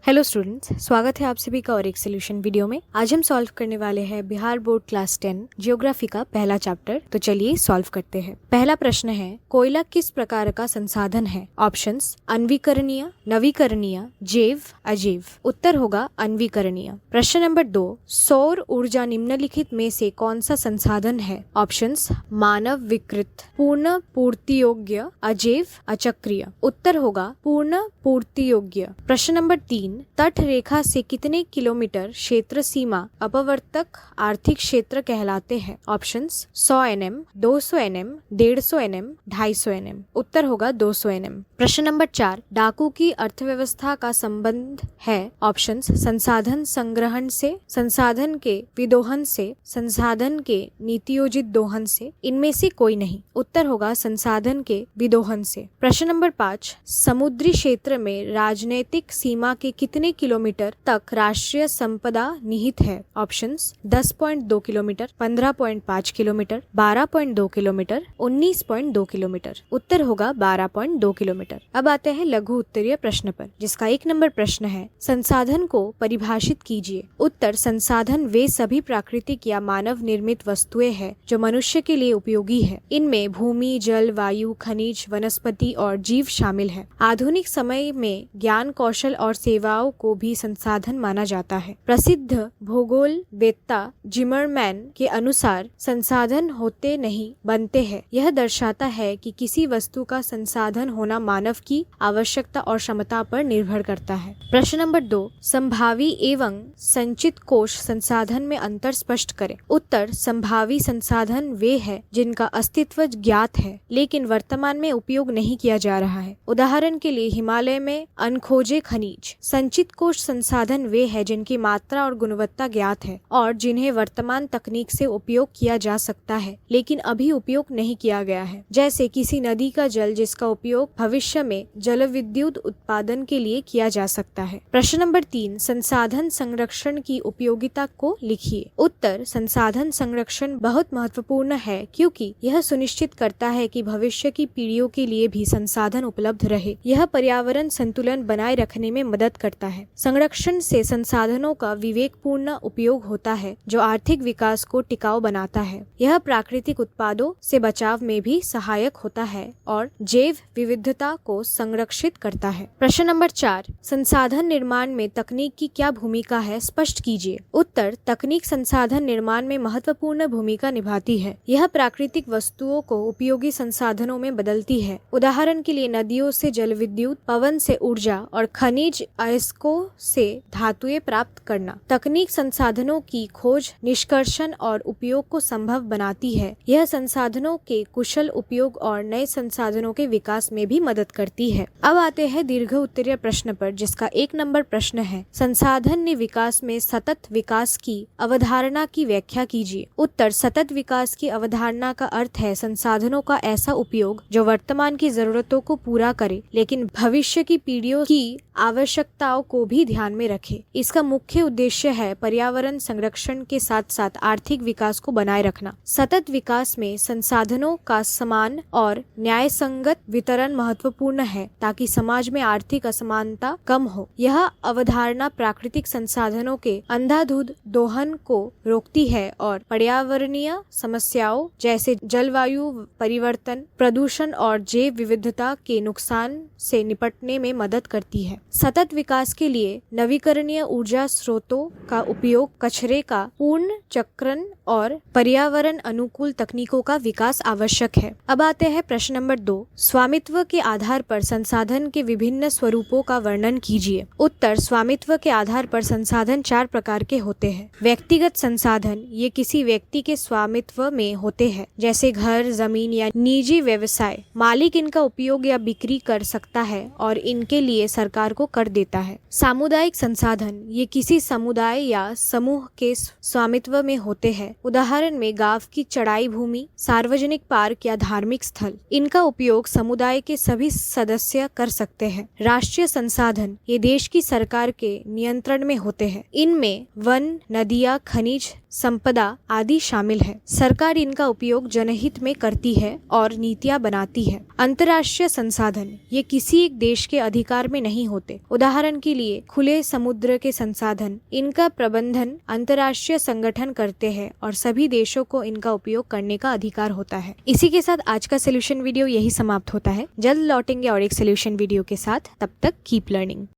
Hello students, स्वागत है आप सभी का और एक सोल्यूशन वीडियो में। आज हम सॉल्व करने वाले हैं बिहार बोर्ड क्लास 10 जियोग्राफी का पहला चैप्टर। तो चलिए सॉल्व करते हैं। पहला प्रश्न है, कोयला किस प्रकार का संसाधन है? ऑप्शंस अनवीकरणीय, नवीकरणीय, जैव, अजैव। उत्तर होगा अनवीकरणीय। प्रश्न नंबर 2, सौर ऊर्जा निम्नलिखित में से कौन सा संसाधन है? ऑप्शंस मानव विकृत, पूर्ण पूर्ति योग्य, अजैव, अचक्रीय। उत्तर होगा पूर्ण पूर्ति योग्य। प्रश्न नंबर 3, तट रेखा से कितने किलोमीटर क्षेत्र सीमा अपवर्तक आर्थिक क्षेत्र कहलाते हैं? Options 100 nm, 200 nm, 150 nm, 250 nm। उत्तर होगा 200 nm। प्रश्न नंबर 4, डाकू की अर्थव्यवस्था का संबंध है? ऑप्शंस संसाधन संग्रहण से, संसाधन के विदोहन से, संसाधन के नीतियोजित दोहन से। इनमें से कोई नहीं। उत्तर होगा संसाधन के विदोहन से। प्रश्न नंबर 5, समुद्री क्षेत्र में राजनैतिक सीमा के कितने किलोमीटर तक राष्ट्रीय संपदा निहित है? Options 10.2 kilometre, 15.5 kilometre, 12.2 kilometre, 19.2 kilometre. उत्तर होगा 12.2 किलोमीटर। अब आते हैं लघु उत्तरीय प्रश्न पर, जिसका 1 नंबर प्रश्न है, संसाधन को परिभाषित कीजिए। उत्तर संसाधन वे सभी प्राकृतिक या मानव निर्मित वस्तुएं हैं जो मनुष्य के लिए उपयोगी है। इनमें भूमि, जल, वायु, खनिज, वनस्पति और जीव शामिल है। आधुनिक समय में ज्ञान, कौशल और सेवाओं को भी संसाधन माना जाता है। प्रसिद्ध भूगोलवेत्ता जिमरमैन के अनुसार संसाधन होते नहीं बनते हैं। यह दर्शाता है कि किसी वस्तु का संसाधन होना मानव की आवश्यकता और क्षमता पर निर्भर करता है। प्रश्न नंबर 2, संभावी एवं संचित कोश संसाधन में अंतर स्पष्ट करें। उत्तर संभावी संसाधन वे है जिनका अस्तित्व ज्ञात है लेकिन वर्तमान में उपयोग नहीं किया जा रहा है। उदाहरण के लिए हिमालय में अनखोजे खनिज। संचित कोश संसाधन वे है जिनकी मात्रा और गुणवत्ता ज्ञात है और जिन्हें वर्तमान तकनीक से उपयोग किया जा सकता है लेकिन अभी उपयोग नहीं किया गया है, जैसे किसी नदी का जल जिसका उपयोग भविष्य में जल विद्युत उत्पादन के लिए किया जा सकता है। प्रश्न नंबर 3, संसाधन संरक्षण की उपयोगिता को लिखिए। उत्तर संसाधन संरक्षण बहुत महत्वपूर्ण है क्योंकि यह सुनिश्चित करता है कि भविष्य की पीढ़ियों के लिए भी संसाधन उपलब्ध रहे। यह पर्यावरण संतुलन बनाए रखने में मदद करता है। संरक्षण से संसाधनों का विवेकपूर्ण उपयोग होता है जो आर्थिक विकास को टिकाऊ बनाता है। यह प्राकृतिक उत्पादों से बचाव में भी सहायक होता है और जैव विविधता को संरक्षित करता है। प्रश्न नंबर 4, संसाधन निर्माण में तकनीक की क्या भूमिका है? स्पष्ट कीजिए। उत्तर तकनीक संसाधन निर्माण में महत्वपूर्ण भूमिका निभाती है। यह प्राकृतिक वस्तुओं को उपयोगी संसाधनों में बदलती है। उदाहरण के लिए नदियों से जल विद्युत, पवन से ऊर्जा और खनिज अयस्कों से धातुएं प्राप्त करना। तकनीक संसाधनों की खोज, निष्कर्षण और उपयोग को संभव बनाती है। यह संसाधनों के कुशल उपयोग और नए संसाधनों के विकास में भी मदद करती है। अब आते हैं दीर्घ उत्तरीय प्रश्न पर, जिसका 1 नंबर प्रश्न है, संसाधन ने विकास में सतत विकास की अवधारणा की व्याख्या कीजिए। उत्तर सतत विकास की अवधारणा का अर्थ है संसाधनों का ऐसा उपयोग जो वर्तमान की जरूरतों को पूरा करे लेकिन भविष्य की पीढ़ियों की आवश्यकताओं को भी ध्यान में रखे। इसका मुख्य उद्देश्य है पर्यावरण संरक्षण के साथ साथ आर्थिक विकास को बनाए रखना। सतत विकास में संसाधनों का समान और न्यायसंगत वितरण महत्वपूर्ण है ताकि समाज में आर्थिक असमानता कम हो। यह अवधारणा प्राकृतिक संसाधनों के अंधाधुंध दोहन को रोकती है और पर्यावरणीय समस्याओं जैसे जलवायु परिवर्तन, प्रदूषण और जैव विविधता के नुकसान से निपटने में मदद करती है। सतत विकास के लिए नवीकरणीय ऊर्जा स्रोतों का उपयोग, कचरे का पूर्ण चक्रण और पर्यावरण अनुकूल तकनीकों का विकास आवश्यक है। अब आते हैं प्रश्न नंबर 2, स्वामित्व के आधार पर संसाधन के विभिन्न स्वरूपों का वर्णन कीजिए। उत्तर स्वामित्व के आधार पर संसाधन 4 प्रकार के होते हैं। व्यक्तिगत संसाधन, ये किसी व्यक्ति के स्वामित्व में होते हैं, जैसे घर, जमीन या निजी व्यवसाय। मालिक इनका उपयोग या बिक्री कर सकता है और इनके लिए सरकार को कर देता है। सामुदायिक संसाधन, ये किसी समुदाय या समूह के स्वामित्व में होते हैं। उदाहरण में गांव की चढ़ाई भूमि, सार्वजनिक पार्क या धार्मिक स्थल। इनका उपयोग समुदाय के सभी सदस्य कर सकते हैं। राष्ट्रीय संसाधन, ये देश की सरकार के नियंत्रण में होते हैं। इनमें वन, नदियाँ, खनिज संपदा आदि शामिल है। सरकार इनका उपयोग जनहित में करती है और नीतियां बनाती है। अंतर्राष्ट्रीय संसाधन ये किसी एक देश के अधिकार में नहीं होते। उदाहरण निर्माण के लिए खुले समुद्र के संसाधन, इनका प्रबंधन अंतर्राष्ट्रीय संगठन करते हैं और सभी देशों को इनका उपयोग करने का अधिकार होता है। इसी के साथ आज का सोल्यूशन वीडियो यही समाप्त होता है। जल्द लौटेंगे और एक सोल्यूशन वीडियो के साथ। तब तक कीप लर्निंग।